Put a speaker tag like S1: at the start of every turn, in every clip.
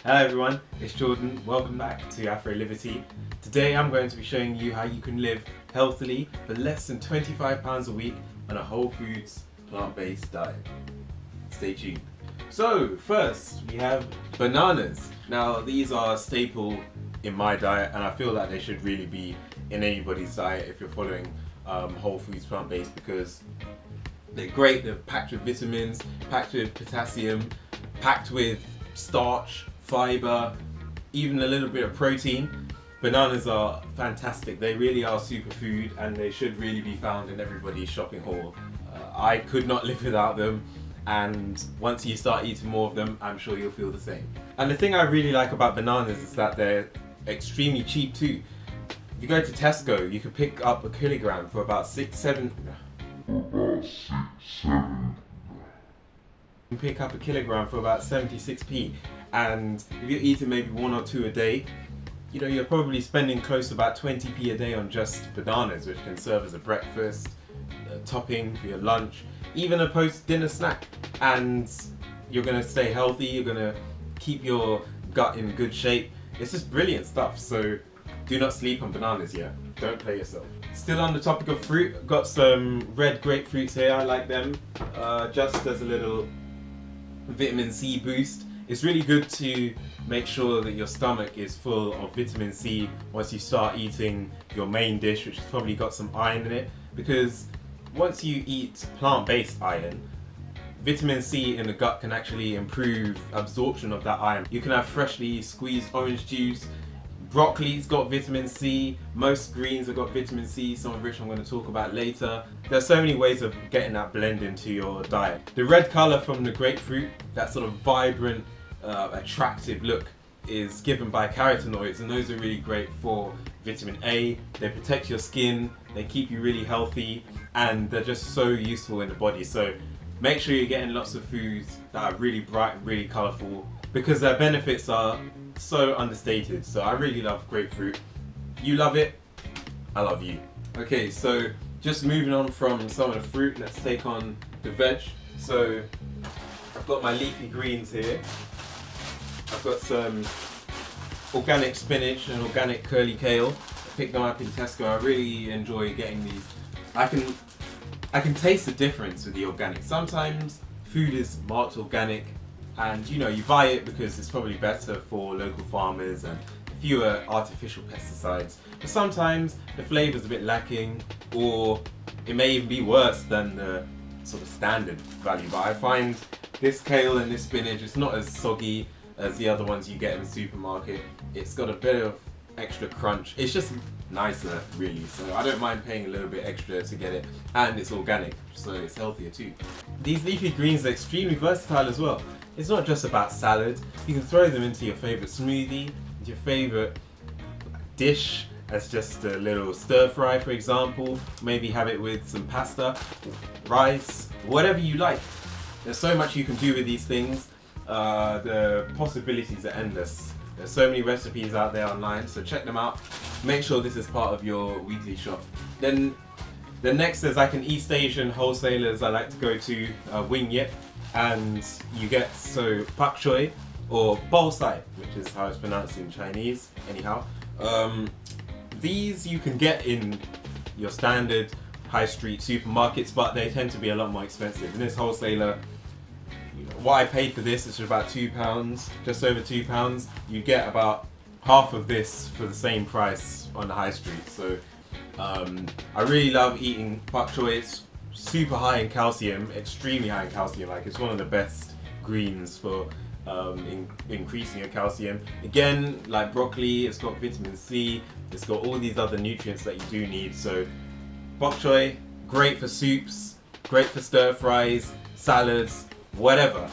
S1: Hello everyone, it's Jordan. Welcome back to AfroLivity. Today I'm going to be showing you how you can live healthily for less than £25 a week on a whole foods plant-based diet. Stay tuned. So first we have bananas. Now these are a staple in my diet and I feel like they should really be in anybody's diet if you're following whole foods plant-based, because they're great. They're packed with vitamins, packed with potassium, packed with starch, fiber, even a little bit of protein. Bananas are fantastic. They really are superfood and they should really be found in everybody's shopping haul. I could not live without them, and once you start eating more of them, I'm sure you'll feel the same. And the thing I really like about bananas is that they're extremely cheap too. If you go to Tesco, you can pick up a kilogram for about 6-7. You can pick up a kilogram for about 76p, and if you're eating maybe 1 or 2 a day, you know, you're probably spending close to about 20p a day on just bananas, which can serve as a breakfast, a topping for your lunch, even a post-dinner snack. And you're going to stay healthy, you're going to keep your gut in good shape. It's just brilliant stuff, so do not sleep on bananas yet. Don't play yourself. Still on the topic of fruit, I've got some red grapefruits here. I like them just as a little vitamin C boost. It's really good to make sure that your stomach is full of vitamin C once you start eating your main dish, which has probably got some iron in it, because once you eat plant-based iron, vitamin C in the gut can actually improve absorption of that iron. You can have freshly squeezed orange juice. Broccoli's got vitamin C, most greens have got vitamin C, some of which I'm going to talk about later. There's so many ways of getting that blend into your diet. The red colour from the grapefruit, that sort of vibrant, attractive look, is given by carotenoids, and those are really great for vitamin A. They protect your skin, they keep you really healthy, and they're just so useful in the body. So make sure you're getting lots of foods that are really bright and really colourful, because their benefits are so understated. So I really love grapefruit. You love it, I love you. Okay, so just moving on from some of the fruit, let's take on the veg. So I've got my leafy greens here. I've got some organic spinach and organic curly kale. I picked them up in Tesco. I really enjoy getting these. I can taste the difference with the organic. Sometimes food is marked organic and you know, you buy it because it's probably better for local farmers and fewer artificial pesticides. But sometimes the flavour's a bit lacking, or it may even be worse than the sort of standard value. But I find this kale and this spinach, it's not as soggy as the other ones you get in the supermarket. It's got a bit of extra crunch. It's just nicer, really. So I don't mind paying a little bit extra to get it, and it's organic, so it's healthier too. These leafy greens are extremely versatile as well. It's not just about salad. You can throw them into your favourite smoothie, into your favourite dish as just a little stir fry, for example. Maybe have it with some pasta, rice, whatever you like. There's so much you can do with these things. The possibilities are endless. There's so many recipes out there online, so check them out. Make sure this is part of your weekly shop. Then the next is like an East Asian wholesalers I like to go to, Wing Yip, and you get Bok Choy or Bolsai, which is how it's pronounced in Chinese. Anyhow, these you can get in your standard high street supermarkets, but they tend to be a lot more expensive. In this wholesaler, what I paid for this is about £2, just over £2. You get about half of this for the same price on the high street. So I really love eating Bok Choy. It's super high in calcium, extremely high in calcium. Like, it's one of the best greens for increasing your calcium. Again, like broccoli, it's got vitamin C, it's got all these other nutrients that you do need. So Bok Choy, great for soups, great for stir fries, salads, whatever.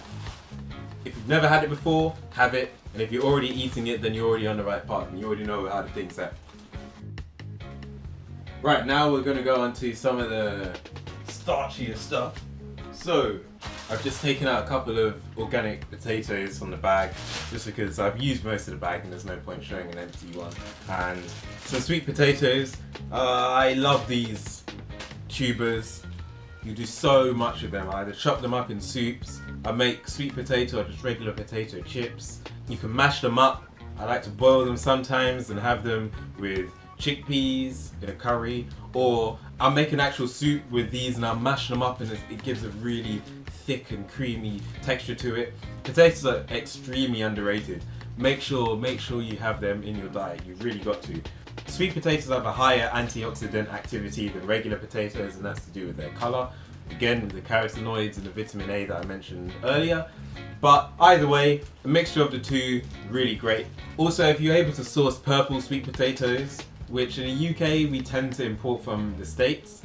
S1: If you've never had it before, have it. And if you're already eating it, then you're already on the right path and you already know how the thing's at. Right, now we're going to go on to some of the starchier stuff. So I've just taken out a couple of organic potatoes from the bag, just because I've used most of the bag and there's no point showing an empty one. And some sweet potatoes. I love these tubers. You do so much with them. I either chop them up in soups, I make sweet potato or just regular potato chips. You can mash them up. I like to boil them sometimes and have them with chickpeas in a curry, or I'll make an actual soup with these and I'll mash them up, and it gives a really thick and creamy texture to it. Potatoes are extremely underrated. Make sure you have them in your diet. You've really got to. Sweet potatoes have a higher antioxidant activity than regular potatoes, and that's to do with their colour. Again, with the carotenoids and the vitamin A that I mentioned earlier. But either way, a mixture of the two, really great. Also, if you're able to source purple sweet potatoes, which in the UK we tend to import from the States,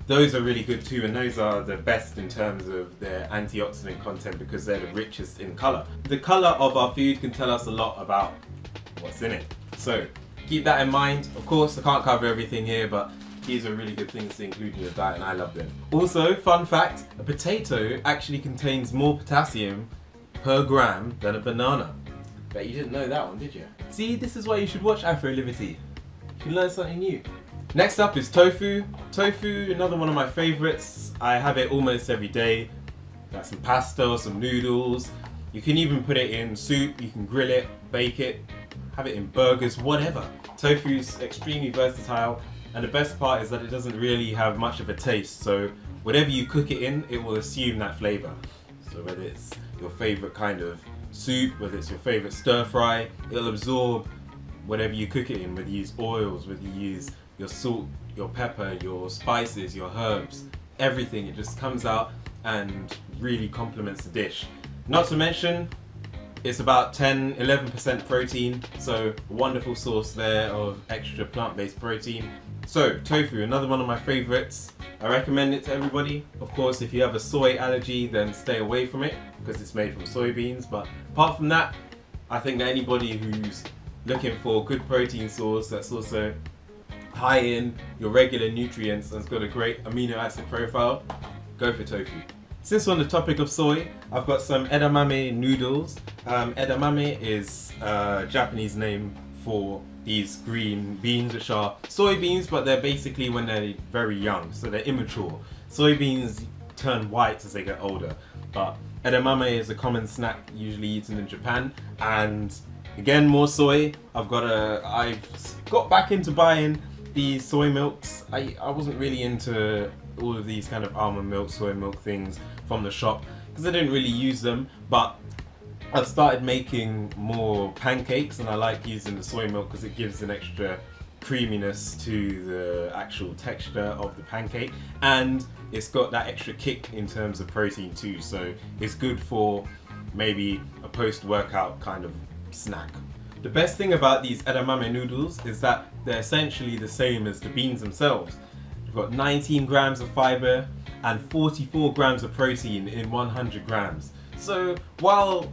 S1: those are really good too, and those are the best in terms of their antioxidant content because they're the richest in colour. The colour of our food can tell us a lot about what's in it. So keep that in mind. Of course, I can't cover everything here, but these are really good things to include in your diet, and I love them. Also, fun fact, a potato actually contains more potassium per gram than a banana. Bet you didn't know that one, did you? See, this is why you should watch AfroLivity. You can learn something new. Next up is tofu. Tofu, another one of my favorites. I have it almost every day. Got some pasta or some noodles. You can even put it in soup, you can grill it, bake it, have it in burgers, whatever. Tofu is extremely versatile, and the best part is that it doesn't really have much of a taste, so whatever you cook it in, it will assume that flavour. So whether it's your favourite kind of soup, whether it's your favourite stir fry, it'll absorb whatever you cook it in, whether you use oils, whether you use your salt, your pepper, your spices, your herbs, everything. It just comes out and really complements the dish. Not to mention, it's about 10-11% protein, so a wonderful source there of extra plant-based protein. So tofu, another one of my favorites. I recommend it to everybody. Of course, if you have a soy allergy, then stay away from it because it's made from soybeans. But apart from that, I think that anybody who's looking for a good protein source that's also high in your regular nutrients and it's got a great amino acid profile, go for tofu. Since we're on the topic of soy, I've got some edamame noodles. Edamame is a Japanese name for these green beans, which are soybeans, but they're basically when they're very young, so they're immature. Soybeans turn white as they get older, but edamame is a common snack usually eaten in Japan. And again, more soy. I've got back into buying these soy milks. I wasn't really into all of these kind of almond milk, soy milk things from the shop because I didn't really use them, but I've started making more pancakes, and I like using the soy milk because it gives an extra creaminess to the actual texture of the pancake, and it's got that extra kick in terms of protein too, so it's good for maybe a post-workout kind of snack. The best thing about these edamame noodles is that they're essentially the same as the beans themselves. You've got 19 grams of fiber and 44 grams of protein in 100 grams. So while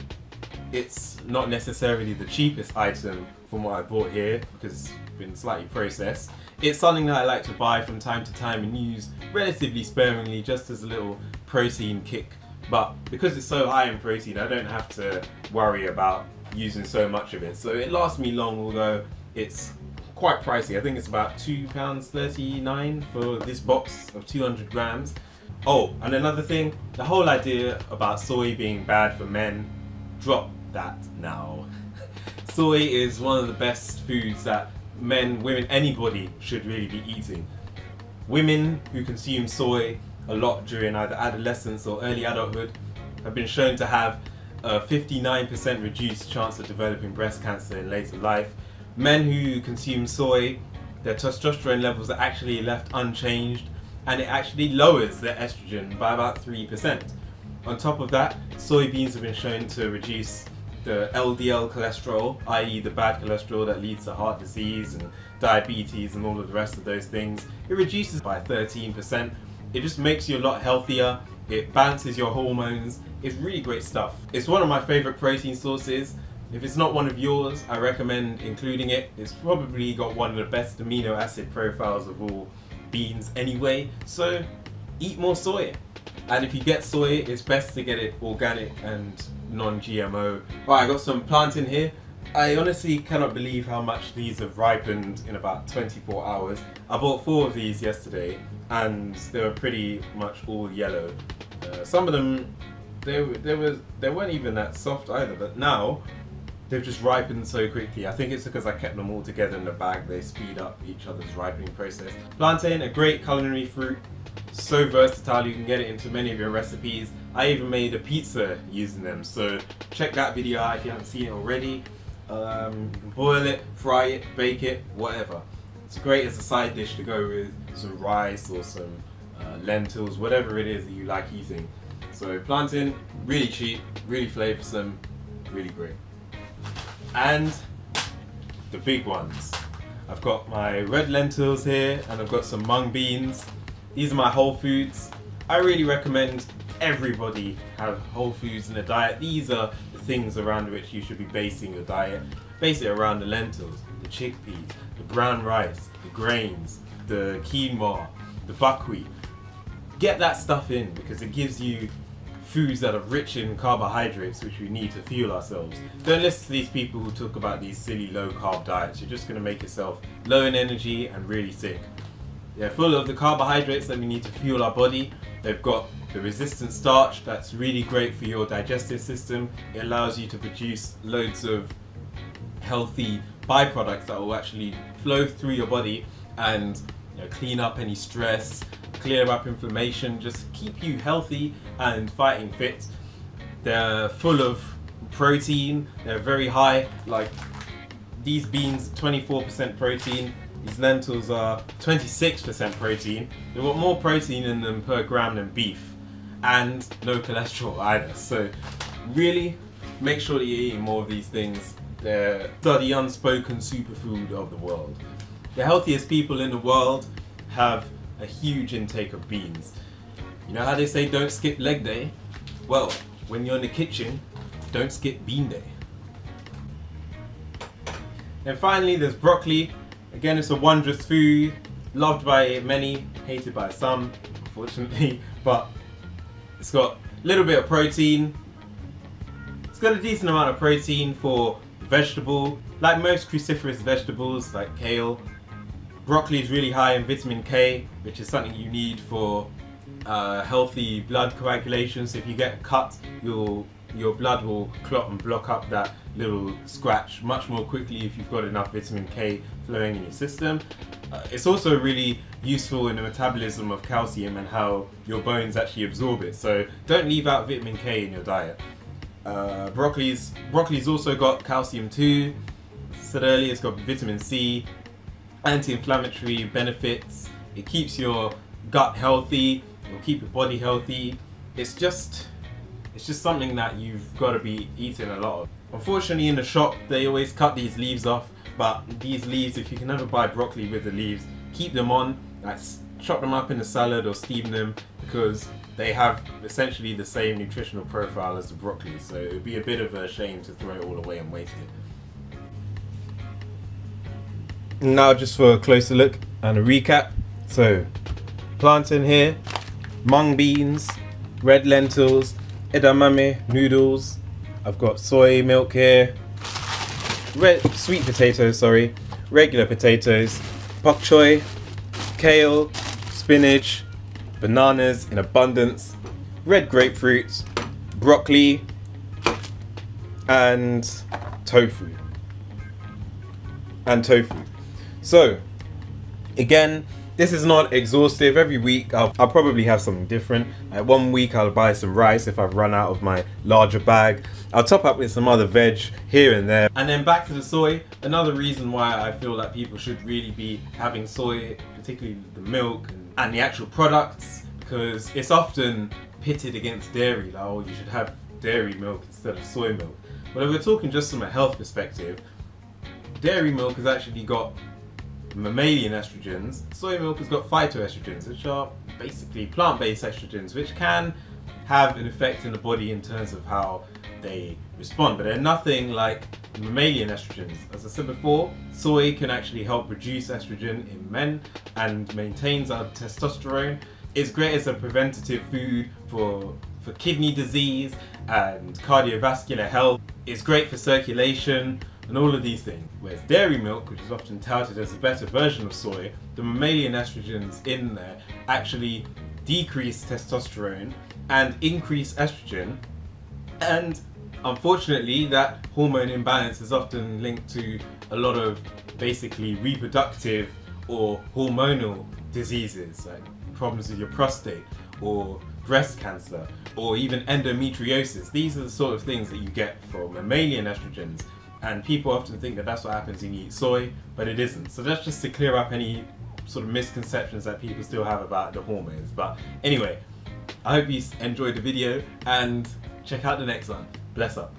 S1: it's not necessarily the cheapest item from what I bought here because it's been slightly processed, it's something that I like to buy from time to time and use relatively sparingly just as a little protein kick. But because it's so high in protein, I don't have to worry about using so much of it. So it lasts me long, although it's quite pricey. I think it's about £2.39 for this box of 200 grams. Oh, and another thing, the whole idea about soy being bad for men, drop that now. Soy is one of the best foods that men, women, anybody should really be eating. Women who consume soy a lot during either adolescence or early adulthood have been shown to have a 59% reduced chance of developing breast cancer in later life. Men who consume soy, their testosterone levels are actually left unchanged, and it actually lowers their estrogen by about 3%. On top of that, soybeans have been shown to reduce the LDL cholesterol, i.e. the bad cholesterol that leads to heart disease and diabetes and all of the rest of those things. It reduces by 13%. It just makes you a lot healthier. It balances your hormones. It's really great stuff. It's one of my favorite protein sources. If it's not one of yours, I recommend including it. It's probably got one of the best amino acid profiles of all beans anyway. So eat more soy. And if you get soy, it's best to get it organic and non-GMO. Right, I got some plantain here. I honestly cannot believe how much these have ripened in about 24 hours. I bought 4 of these yesterday and they were pretty much all yellow. Some of them, they weren't even that soft either, but now they've just ripened so quickly. I think it's because I kept them all together in the bag. They speed up each other's ripening process. Plantain, a great culinary fruit. So versatile, you can get it into many of your recipes. I even made a pizza using them, so check that video out if you haven't seen it already. You can boil it, fry it, bake it, whatever. It's great as a side dish to go with some rice or some lentils, whatever it is that you like eating. So plantain, really cheap, really flavoursome, really great. And the big ones. I've got my red lentils here, and I've got some mung beans. These are my whole foods. I really recommend everybody have whole foods in their diet. These are the things around which you should be basing your diet. Base it around the lentils, the chickpeas, the brown rice, the grains, the quinoa, the buckwheat. Get that stuff in because it gives you foods that are rich in carbohydrates, which we need to fuel ourselves. Don't listen to these people who talk about these silly low carb diets. You're just going to make yourself low in energy and really sick. They're full of the carbohydrates that we need to fuel our body. They've got the resistant starch that's really great for your digestive system. It allows you to produce loads of healthy byproducts that will actually flow through your body and clean up any stress, clear up inflammation, just keep you healthy and fighting fit. They're full of protein. They're very high, like these beans, 24% protein. These lentils are 26% protein. They've got more protein in them per gram than beef, and no cholesterol either. So really make sure that you're eating more of these things. They're the unspoken superfood of the world. The healthiest people in the world have a huge intake of beans. You know how they say don't skip leg day? Well, when you're in the kitchen, don't skip bean day. And finally there's broccoli. Again, it's a wondrous food, loved by many, hated by some, unfortunately, but it's got a little bit of protein. It's got a decent amount of protein for vegetable. Like most cruciferous vegetables, like kale, broccoli is really high in vitamin K, which is something you need for healthy blood coagulation. So if you get a cut, your blood will clot and block up that little scratch much more quickly if you've got enough vitamin K flowing in your system. It's also really useful in the metabolism of calcium and how your bones actually absorb it. So don't leave out vitamin K in your diet. Broccoli's also got calcium too. As I said earlier, it's got vitamin C, anti-inflammatory benefits. It keeps your gut healthy. It'll keep your body healthy. It's just something that you've got to be eating a lot of. Unfortunately, in the shop they always cut these leaves off, but these leaves, if you can never buy broccoli with the leaves, keep them on. Like chop them up in a salad or steam them, because they have essentially the same nutritional profile as the broccoli, so it would be a bit of a shame to throw it all away and waste it. Now just for a closer look and a recap. So plantain here, mung beans, red lentils, edamame noodles. I've got soy milk here, sweet potatoes, regular potatoes, bok choy, kale, spinach, bananas in abundance, red grapefruit, broccoli, and tofu. So again, this is not exhaustive. Every week I'll probably have something different. One week I'll buy some rice if I've run out of my larger bag. I'll top up with some other veg here and there. And then back to the soy. Another reason why I feel like people should really be having soy, particularly the milk and the actual products, because it's often pitted against dairy. Like, oh, you should have dairy milk instead of soy milk. But if we're talking just from a health perspective, dairy milk has actually got mammalian estrogens. Soy milk has got phytoestrogens, which are basically plant-based estrogens, which can have an effect in the body in terms of how they respond, but they're nothing like mammalian estrogens. As I said before, soy can actually help reduce estrogen in men and maintains our testosterone. It's great as a preventative food for kidney disease and cardiovascular health. It's great for circulation and all of these things. Whereas dairy milk, which is often touted as a better version of soy, the mammalian estrogens in there actually decrease testosterone and increase estrogen, and unfortunately, that hormone imbalance is often linked to a lot of basically reproductive or hormonal diseases, like problems with your prostate or breast cancer or even endometriosis. These are the sort of things that you get from mammalian estrogens, and people often think that that's what happens when you eat soy, but it isn't. So that's just to clear up any sort of misconceptions that people still have about the hormones. But anyway, I hope you enjoyed the video and check out the next one. Bless up.